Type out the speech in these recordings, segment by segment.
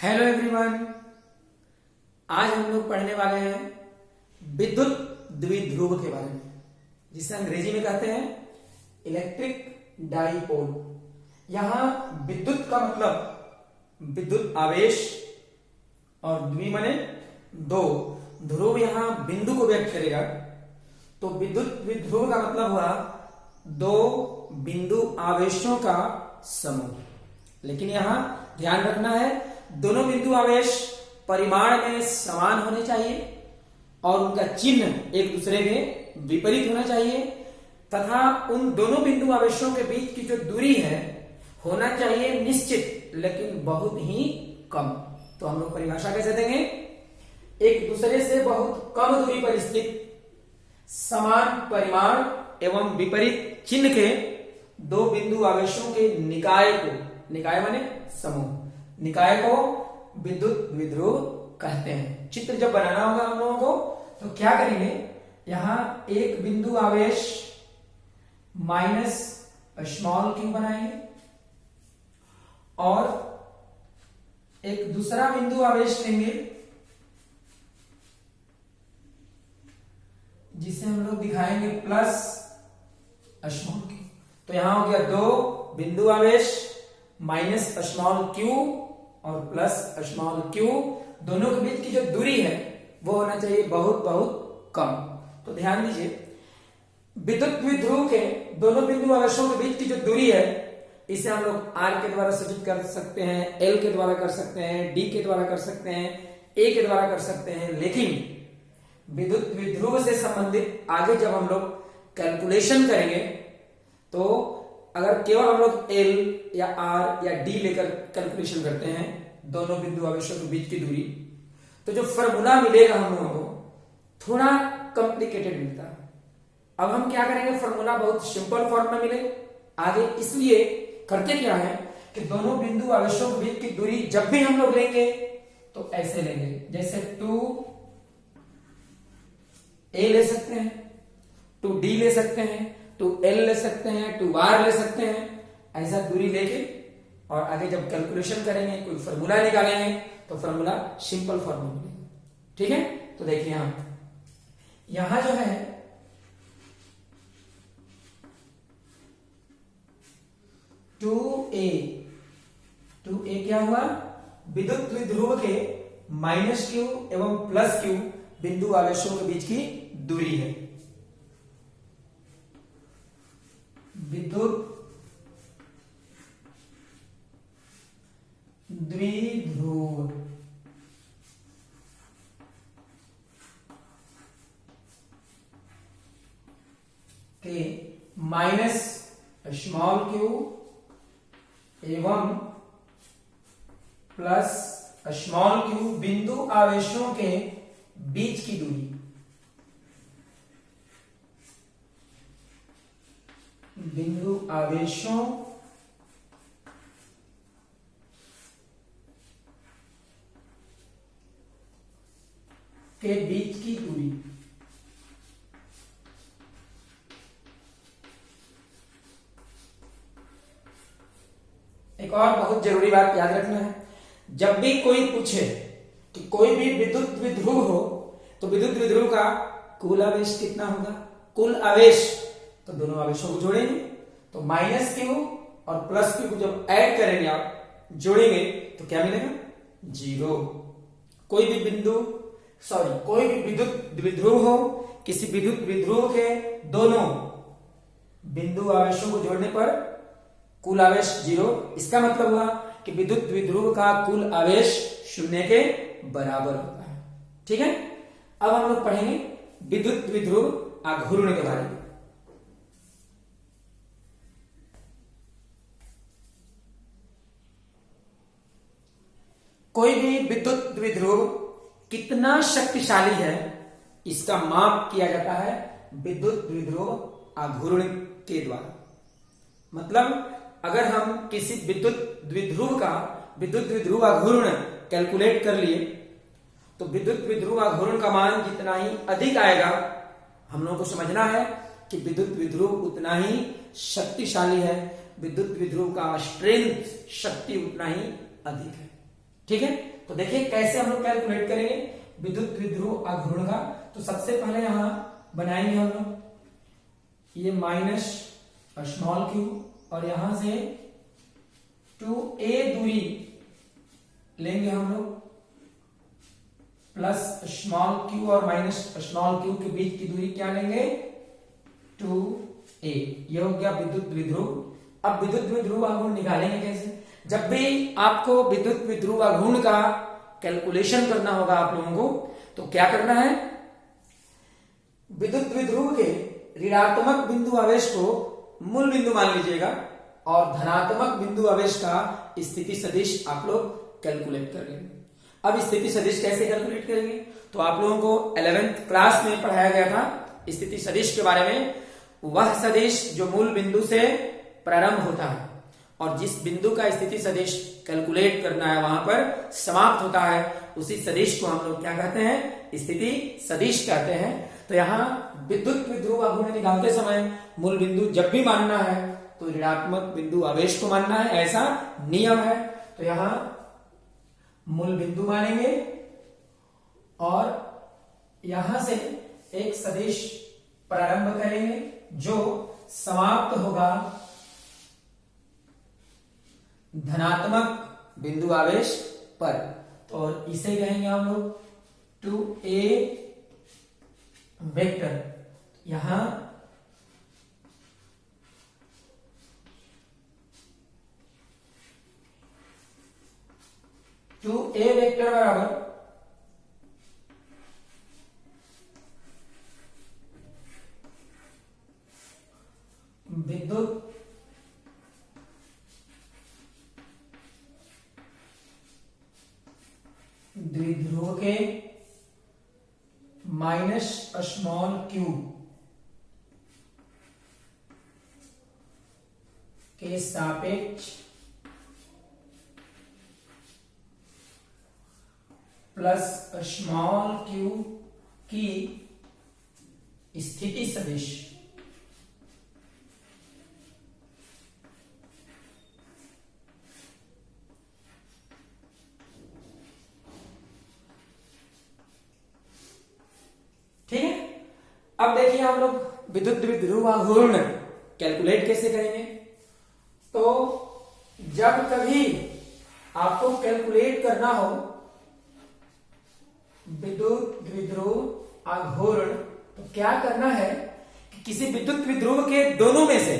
Hello everyone. आज हम लोग पढ़ने वाले हैं विद्युत द्विध्रुव के बारे में, जिसे अंग्रेजी में कहते हैं इलेक्ट्रिक डाइपोल। यहां विद्युत का मतलब विद्युत आवेश और द्वि माने दो, ध्रुव यहां बिंदु को व्यक्त करेगा। तो विद्युत द्विध्रुव का मतलब हुआ दो बिंदु आवेशों का समूह। लेकिन यहां ध्यान रखना है, दोनों बिंदु आवेश परिमाण में समान होने चाहिए और उनका चिन्ह एक दूसरे के विपरीत होना चाहिए, तथा उन दोनों बिंदु आवेशों के बीच की जो दूरी है होना चाहिए निश्चित, लेकिन बहुत ही कम। तो हम लोग परिभाषा कैसे देंगे? एक दूसरे से बहुत कम दूरी पर स्थित समान परिमाण एवं विपरीत चिन्ह के दो बिंदु आवेशों के निकाय को, निकाय माने समूह, निकाय को विद्युत द्विध्रुव कहते हैं। चित्र जब बनाना होगा हम लोगों को तो क्या करेंगे, यहां एक बिंदु आवेश माइनस स्मॉल क्यू बनाएंगे और एक दूसरा बिंदु आवेश लेंगे जिसे हम लोग दिखाएंगे प्लस स्मॉल क्यू। तो यहां हो गया दो बिंदु आवेश माइनस स्मॉल क्यू और प्लस स्मॉल क्यू, दोनों के बीच की जो दूरी है वो होना चाहिए बहुत बहुत कम। तो ध्यान दीजिए, विद्युत द्विध्रुव के दोनों बिंदु आवेशों के बीच की जो दूरी है इसे हम लोग आर के द्वारा सूचित कर सकते हैं, एल के द्वारा कर सकते हैं, डी के द्वारा कर सकते हैं, ए के द्वारा कर सकते हैं। लेकिन विद्युत द्विध्रुव से संबंधित आगे जब हम लोग कैलकुलेशन करेंगे तो अगर केवल हम लोग एल या आर या डी लेकर कैलकुलेशन करते हैं दोनों बिंदु आवेशों के बीच की दूरी, तो जो फॉर्मूला मिलेगा हम लोगों को थोड़ा कॉम्प्लिकेटेड मिलता है। अब हम क्या करेंगे, फॉर्मूला बहुत सिंपल फॉर्म में मिले आगे, इसलिए करते क्या है कि दोनों बिंदु आवेशों के बीच की दूरी जब भी हम लोग लेंगे तो ऐसे लेंगे, जैसे 2a ले सकते हैं, 2d ले सकते हैं, 2l ले सकते हैं, 2r ले सकते हैं, ऐसा दूरी लेके और आगे जब कैलकुलेशन करेंगे कोई फॉर्मूला निकालेंगे तो फॉर्मूला सिंपल फॉर्मूला मिलेगा। ठीक है, तो देखिए यहां जो है टू ए क्या हुआ, विद्युत द्विध्रुव के माइनस क्यू एवं प्लस क्यू बिंदु आवेशों के बीच की दूरी है। विद्युत द्विध्रुव के माइनस स्मॉल क्यू एवं प्लस स्मॉल क्यू बिंदु आवेशों के बीच की दूरी, बिंदु आवेशों के बीच की दूरी। एक और बहुत जरूरी बात याद रखना है, जब भी कोई पूछे कि कोई भी विद्युत द्विध्रुव हो तो विद्युत द्विध्रुव का कुल आवेश कितना होगा, कुल आवेश, तो दोनों आवेशों को जोड़ेंगे तो माइनस क्यू और प्लस क्यू को जब ऐड करेंगे आप जोड़ेंगे तो क्या मिलेगा, जीरो। कोई भी विद्युत द्विध्रुव हो, किसी विद्युत द्विध्रुव के दोनों बिंदु आवेशों को जोड़ने पर कुल आवेश जीरो। इसका मतलब हुआ कि विद्युत द्विध्रुव का कुल आवेश शून्य के बराबर होता है। ठीक है, अब हम लोग पढ़ेंगे विद्युत द्विध्रुव आघूर्ण के बारे में। कोई भी विद्युत द्विध्रुव कितना शक्तिशाली है इसका माप किया जाता है विद्युत द्विध्रुव आघूर्ण के द्वारा। मतलब अगर हम किसी विद्युत द्विध्रुव आघूर्ण कैलकुलेट कर लिए तो विद्युत द्विध्रुव आघूर्ण का मान जितना ही अधिक आएगा, हम लोगों को समझना है कि विद्युत द्विध्रुव उतना ही शक्तिशाली है, विद्युत द्विध्रुव का स्ट्रेंथ शक्ति उतना ही अधिक है। ठीक है, तो देखिए कैसे हम लोग कैलकुलेट करेंगे विद्युत द्विध्रुव आघूर्ण का। तो सबसे पहले यहां बनाएंगे हम लोग ये माइनस स्मॉल क्यू और यहां से 2a दूरी लेंगे हम लोग प्लस स्मॉल क्यू और माइनस स्मॉल क्यू के बीच की दूरी क्या लेंगे 2a। ये हो गया विद्युत द्विध्रुव। अब विद्युत द्विध्रुव आघूर्ण निकालेंगे कैसे? जब भी आपको विद्युत द्विध्रुव आघूर्ण का कैलकुलेशन करना होगा आप लोगों को तो क्या करना है, विद्युत द्विध्रुव के ऋणात्मक बिंदु आवेश को मूल बिंदु मान लीजिएगा और धनात्मक बिंदु आवेश का स्थिति सदिश आप लोग कैलकुलेट कर लेंगे। अब स्थिति सदिश कैसे कैलकुलेट करेंगे? तो आप लोगों को 11th क्लास में पढ़ाया गया था स्थिति सदिश के बारे में। वह सदिश जो मूल बिंदु से प्रारंभ होता है और जिस बिंदु का स्थिति सदिश कैलकुलेट करना है वहां पर समाप्त होता है, उसी सदिश को हम लोग क्या कहते हैं, स्थिति सदिश कहते हैं। तो यहाँ विद्युत द्विध्रुव आघूर्ण निकालते समय मूल बिंदु जब भी मानना है तो ऋणात्मक बिंदु आवेश को मानना है, ऐसा नियम है। तो यहां मूल बिंदु मानेंगे और यहां से एक सदिश प्रारंभ करेंगे जो समाप्त होगा धनात्मक बिंदु आवेश पर। तो और इसे कहेंगे हम लोग 2a वेक्टर। यहां टू ए वेक्टर बराबर विद्युत द्विध्रुव के माइनस स्मॉल क्यू के सापेक्ष प्लस स्मॉल क्यू की स्थिति सदिश ठीक है। अब देखिए हम लोग विद्युत द्विध्रुव आघूर्ण कैलकुलेट कैसे करेंगे। तो जब कभी आपको कैलकुलेट करना हो विद्युत द्विध्रुव आघूर्ण तो क्या करना है कि किसी विद्युत द्विध्रुव के दोनों में से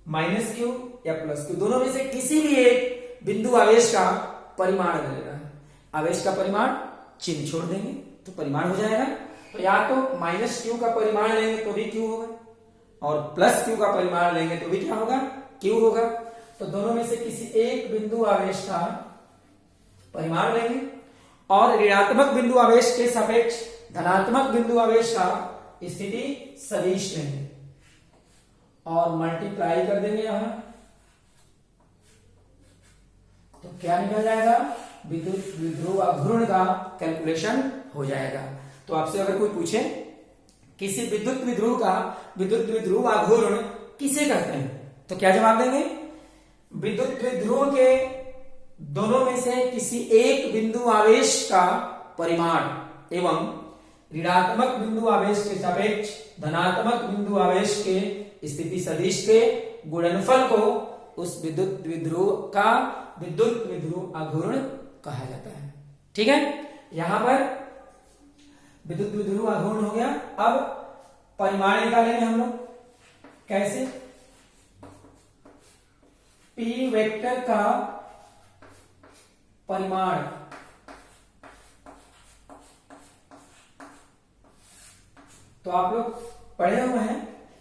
माइनस क्यू या प्लस क्यू दोनों में से किसी भी एक बिंदु आवेश का परिमाण ले लेना है। आवेश का परिमाण चिन्ह छोड़ देंगे तो परिमाण हो जाएगा। तो या तो माइनस क्यू का परिमाण लेंगे तो भी क्यू होगा और प्लस क्यू का परिमाण लेंगे तो भी क्या होगा, क्यू होगा। तो दोनों में से किसी एक बिंदु आवेश का परिमाण लेंगे और ऋणात्मक बिंदु आवेश के सापेक्ष धनात्मक बिंदु आवेश का स्थिति सदिश लेंगे और मल्टीप्लाई कर देंगे यहां। तो क्या निकल जाएगा, विद्युत द्विध्रुव आघूर्ण का कैलकुलेशन हो जाएगा। तो आपसे अगर कोई पूछे किसी विद्युत द्विध्रुव का विद्युत द्विध्रुव आघूर्ण किसे कहते हैं तो क्या जवाब देंगे, विद्युत द्विध्रुव के दोनों में से किसी एक बिंदु आवेश का परिमाण एवं ऋणात्मक बिंदु आवेश के सापेक्ष धनात्मक बिंदु आवेश के स्थिति सदिश के गुणनफल को उस विद्युत द्विध्रुव का विद्युत द्विध्रुव आघूर्ण कहा जाता है। ठीक है, यहां पर विद्युत द्विध्रुव आघूर्ण हो गया। अब परिमाण निकालेंगे हम लोग कैसे, पी वेक्टर का परिमाण तो आप लोग पढ़े हुए हैं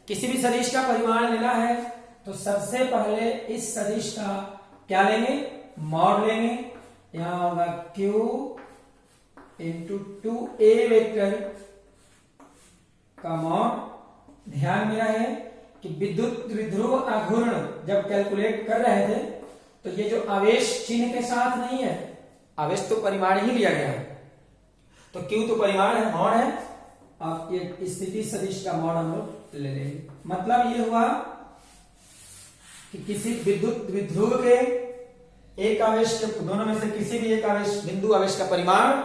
किसी भी सदिश का परिमाण लेना है तो सबसे पहले इस सदिश का क्या लेंगे, मॉड लेंगे। यहां होगा Q इंटू 2a वेक्टर का मॉड। ध्यान में रहे कि विद्युत द्विध्रुव आघूर्ण जब कैलकुलेट कर रहे थे तो ये जो आवेश चिन्ह के साथ नहीं है, आवेश तो परिमाण ही लिया गया है। तो Q तो परिमाण है, मॉड है। अब ये स्थिति सदिश का मॉड हम लोग ले लेंगे। मतलब ये हुआ कि किसी विद्युत द्विध्रुव के एक आवेश के दोनों में से किसी भी एक आवेश बिंदु आवेश का परिमाण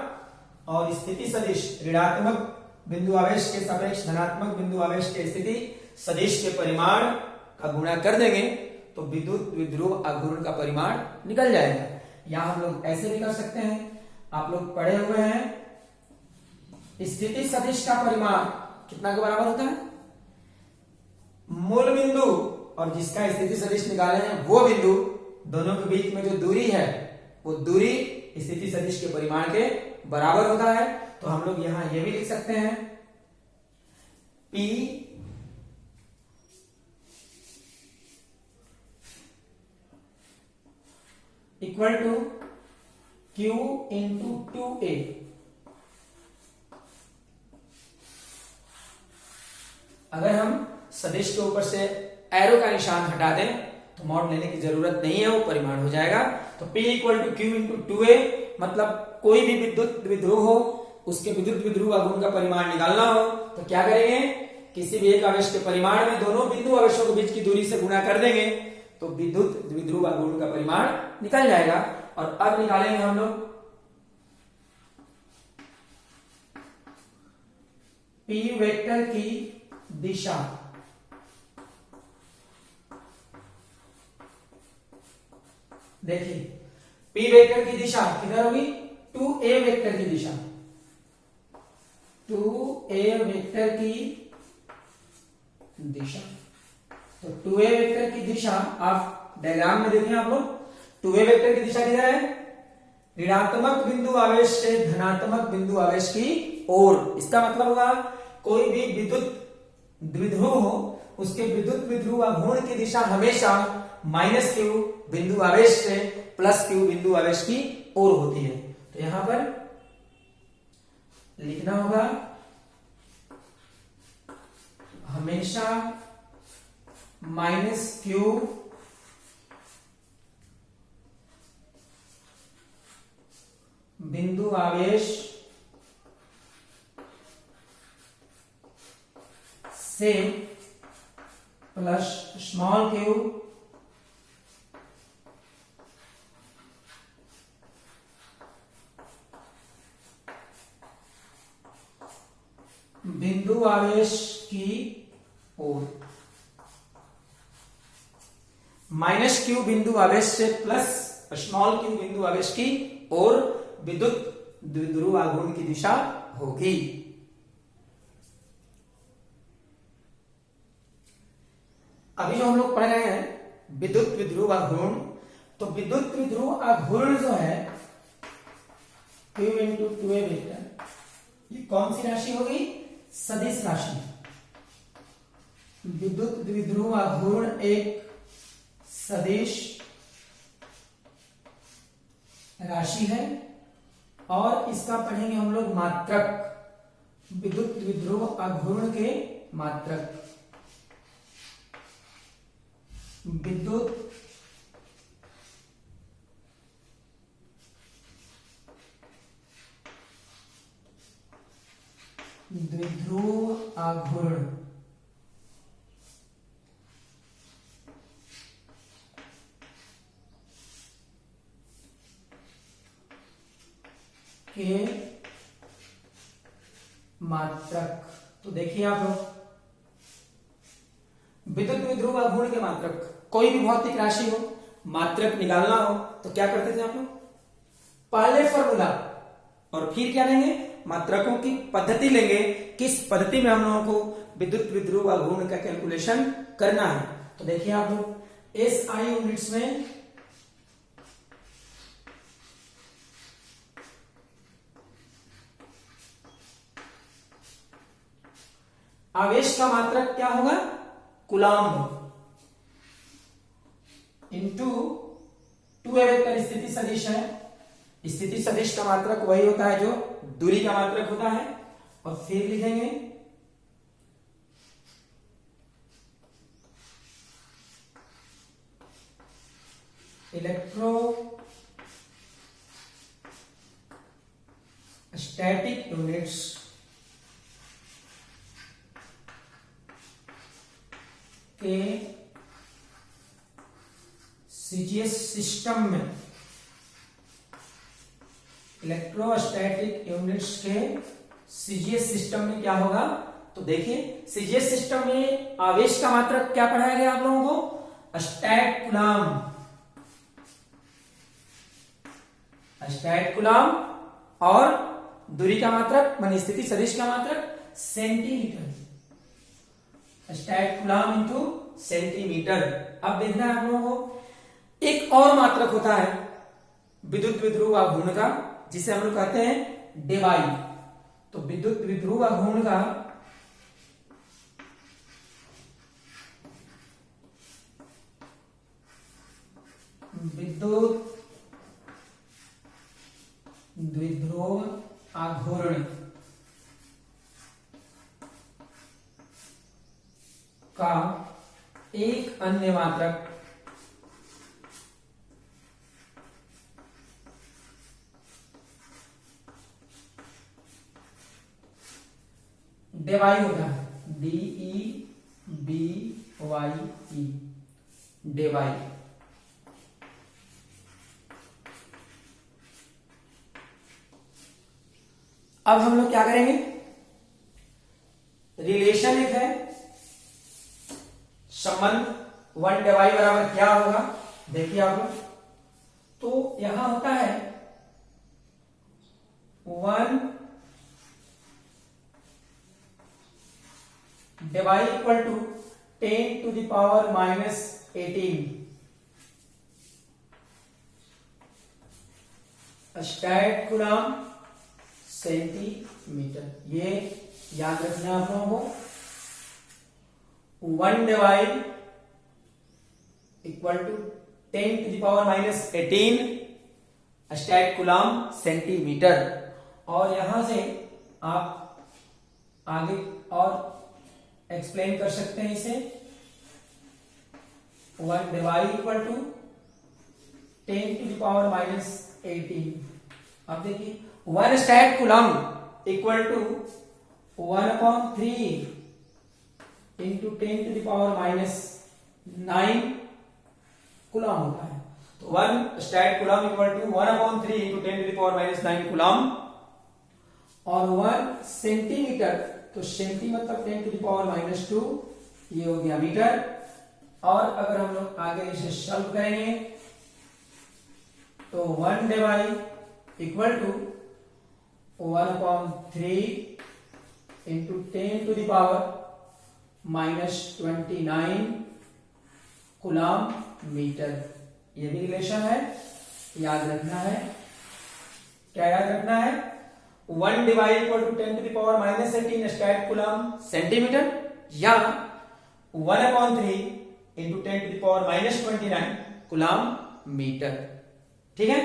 और स्थिति सदिश ऋणात्मक बिंदु आवेश के सापेक्ष धनात्मक बिंदु आवेश के स्थिति सदिश के परिमाण का गुणा कर देंगे तो विद्युत द्विध्रुव आघूर्ण का परिमाण निकल जाएगा। या हम लोग ऐसे भी कर सकते हैं, आप लोग पढ़े हुए हैं स्थिति सदिश का परिमाण कितना के बराबर होता है, मूल बिंदु और जिसका स्थिति सदिश निकाले हैं वो बिंदु, दोनों के बीच में जो दूरी है वो दूरी स्थिति सदिश के परिमाण के बराबर होता है। तो हम लोग यहां ये भी लिख सकते हैं P equal to Q into 2A। अगर हम सदिश के ऊपर से एरो का निशान हटा दें तो मॉड लेने की जरूरत नहीं है, वो परिमाण हो जाएगा। तो P equal to Q into 2A मतलब कोई भी विद्युत द्विध्रुव हो उसके विद्युत द्विध्रुव आघूर्ण का परिमाण निकालना हो तो क्या करेंगे, किसी भी एक आवेश के परिमाण में दोनों बिंदु आवेशों के बीच की दूरी से गुणा कर देंगे तो विद्युत द्विध्रुव आघूर्ण का परिमाण निकल जाएगा। और अब निकालेंगे हम लोग P वेक्टर की दिशा। देखिए P वेक्टर की दिशा किधर होगी, 2A वेक्टर की दिशा, 2A वेक्टर की दिशा। तो 2A वेक्टर की दिशा आप डायग्राम में देखें, आप लोग 2A वेक्टर की दिशा किधर है, ऋणात्मक बिंदु आवेश से धनात्मक बिंदु आवेश की ओर। इसका मतलब होगा कोई भी विद्युत द्विध्रुव हो उसके विद्युत द्विध्रुव आघूर्ण की दिशा हमेशा -q बिंदु आवेश से +q बिंदु आवेश की ओर होती है। तो यहां पर लिखना होगा हमेशा -q बिंदु आवेश से +q बिंदु आवेश की ओर। -q बिंदु आवेश से +q बिंदु आवेश की ओर विद्युत द्विध्रुव आघूर्ण की दिशा होगी। अभी जो हम लोग पढ़ रहे हैं विद्युत द्विध्रुव आघूर्ण, तो विद्युत द्विध्रुव आघूर्ण जो है Q इंटू 2A वेक्टर, ये कौन सी राशि होगी, सदिश राशि। विद्युत द्विध्रुव आघूर्ण एक सदिश राशि है और इसका पढ़ेंगे हम लोग मात्रक, विद्युत द्विध्रुव आघूर्ण के मात्रक। विद्युत द्विध्रुव आघूर्ण के मात्रक। तो देखिए आप लोग विद्युत द्विध्रुव आघूर्ण के मात्रक, कोई भी भौतिक राशि हो मात्रक निकालना हो तो क्या करते थे आप लोग, पहले फॉर्मूला और फिर क्या लेंगे, मात्रकों की पद्धति लेंगे, किस पद्धति में हम लोगों को विद्युत द्विध्रुव आघूर्ण का कैलकुलेशन करना है। तो देखिए आप लोग SI यूनिट्स में आवेश का मात्रक क्या होगा, कूलम्ब इंटू 2A वेक्टर स्थिति सदिश है। स्थिति सदिश का मात्रक वही होता है जो दूरी का मात्रक होता है। और फिर लिखेंगे इलेक्ट्रोस्टैटिक यूनिट्स के सीजीएस सिस्टम में इलेक्ट्रोस्टैटिक यूनिट्स के सीजीएस सिस्टम में क्या होगा, तो देखिए सीजीएस सिस्टम में आवेश का मात्रक क्या पढ़ाया गया आप लोगों को, स्टैट कूलम, और दूरी का मात्रक माने स्थिति सदिश का मात्रक centimetre, stat coulomb into centimetre. अब देखना है आप लोगों को एक और मात्रक होता है विद्युत द्विध्रुव आघूर्ण का, जिसे हम लोग कहते हैं डेबाई। तो विद्युत द्विध्रुव आघूर्ण का विद्युत द्विध्रुव आघूर्ण का एक अन्य मात्रक डेबाई होता है, DEBYE, डेबाई। अब हम लोग क्या करेंगे, रिलेशन एक है, संबंध 1 डेबाई बराबर क्या होगा, देखिए आप लोग। तो यहां होता है 1 debye equal to 10 to the power -18 stat coulomb centimetre. ये याद रखना आप लोगों को, 1 debye equal to 10 to the power -18 stat coulomb centimetre. और यहां से आप आगे और एक्सप्लेन कर सकते हैं इसे, 1 debye equal to 10 to the power -18। अब देखिए 1 stat coulomb equal to 1/3 into 10 to the power -9 coulomb होता है। तो 1 stat coulomb equal to 1/3 into 10 to the power -9 coulomb, और 1 सेंटीमीटर, तो सेंटी मतलब 10 to the power -2, ये हो गया मीटर। और अगर हम लोग आगे इसे सॉल्व करेंगे तो 1 debye equal to 1/3 into 10 to the power -29 coulomb metre. ये भी रिलेशन है, याद रखना है। क्या याद रखना है, 1 divide equal to 10 to the power -18 stat coulomb centimetre, या 1/3 into 10 to the power -29 coulomb metre. ठीक है,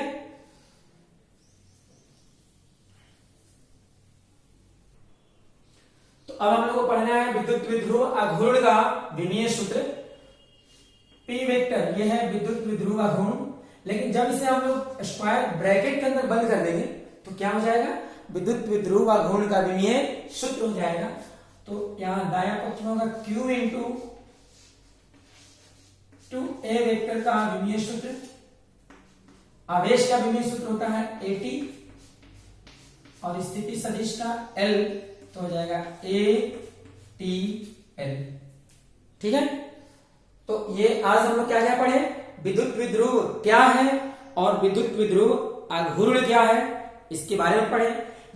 तो अब हम लोग को पढ़ना है विद्युत द्विध्रुव आघूर्ण का विमीय सूत्र। P वेक्टर, ये है विद्युत द्विध्रुव आघूर्ण, लेकिन जब इसे हम लोग स्क्वायर ब्रैकेट के अंदर बंद कर देंगे तो क्या हो जाएगा, विद्युत द्विध्रुव आघूर्ण का विमीय सूत्र हो जाएगा। तो यहां दायां पक्ष में होगा Q इंटू 2A वेक्टर का विमीय सूत्र, आवेश का विमीय सूत्र होता है AT, और स्थिति सदिश का L, तो हो जाएगा ATL। ठीक है, तो ये आज हम लोग क्या क्या पढ़े, विद्युत द्विध्रुव क्या है और विद्युत द्विध्रुव आघूर्ण क्या है, इसके बारे में पढ़े।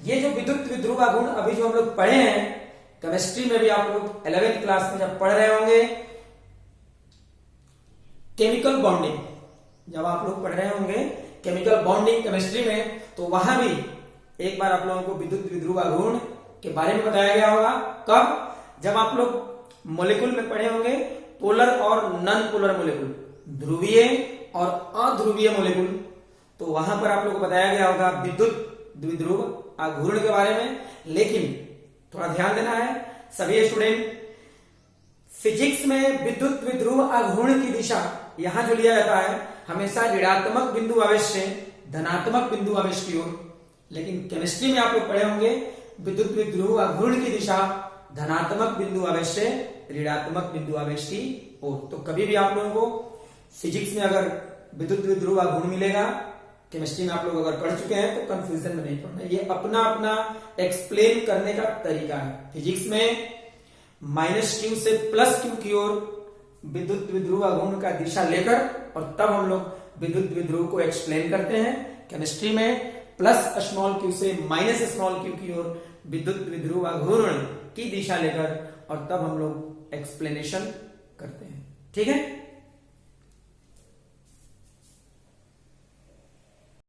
ये जो विद्युत द्विध्रुव आघूर्ण अभी जो हम लोग पढ़े हैं, केमिस्ट्री में भी आप लोग 11th क्लास में जब पढ़ रहे होंगे, केमिकल बॉन्डिंग, जब आप लोग पढ़ रहे होंगे केमिकल बॉन्डिंग केमिस्ट्री में, तो वहां भी एक बार आप लोगों को विद्युत द्विध्रुव आघूर्ण के बारे में बताया गया होगा। कब, जब आप लोग मॉलिक्यूल में पढ़े होंगे पोलर और नॉन पोलर मॉलिक्यूल, ध्रुवीय और अध्रुवीय मॉलिक्यूल, तो वहां पर आप लोगों को बताया गया होगा विद्युत द्विध्रुव आघूर्ण के बारे में। लेकिन थोड़ा ध्यान देना है सभी स्टूडेंट, फिजिक्स में विद्युत द्विध्रुव आघूर्ण की दिशा यहां जो लिया जाता है हमेशा ऋणात्मक बिंदु आवेश से धनात्मक बिंदु आवेश की ओर, लेकिन केमिस्ट्री में आप लोग पढ़े होंगे विद्युत द्विध्रुव आघूर्ण की दिशा धनात्मक बिंदु आवेश से ऋणात्मक बिंदु आवेश की ओर। तो कभी भी आप लोगों को फिजिक्स में अगर विद्युत द्विध्रुव आघूर्ण मिलेगा केमिस्ट्री में आप लोग अगर पढ़ चुके हैं तो कंफ्यूजन में नहीं पड़ना, ये अपना अपना एक्सप्लेन करने का तरीका है। फिजिक्स में -q से +q की ओर विद्युत द्विध्रुव आघूर्ण का दिशा लेकर और तब हम लोग विद्युत द्विध्रुव को एक्सप्लेन करते हैं। केमिस्ट्री में +q से -q की ओर विद्युत द्विध्रुव आघूर्ण की दिशा लेकर और तब हम लोग एक्सप्लेनेशन करते हैं। ठीक है।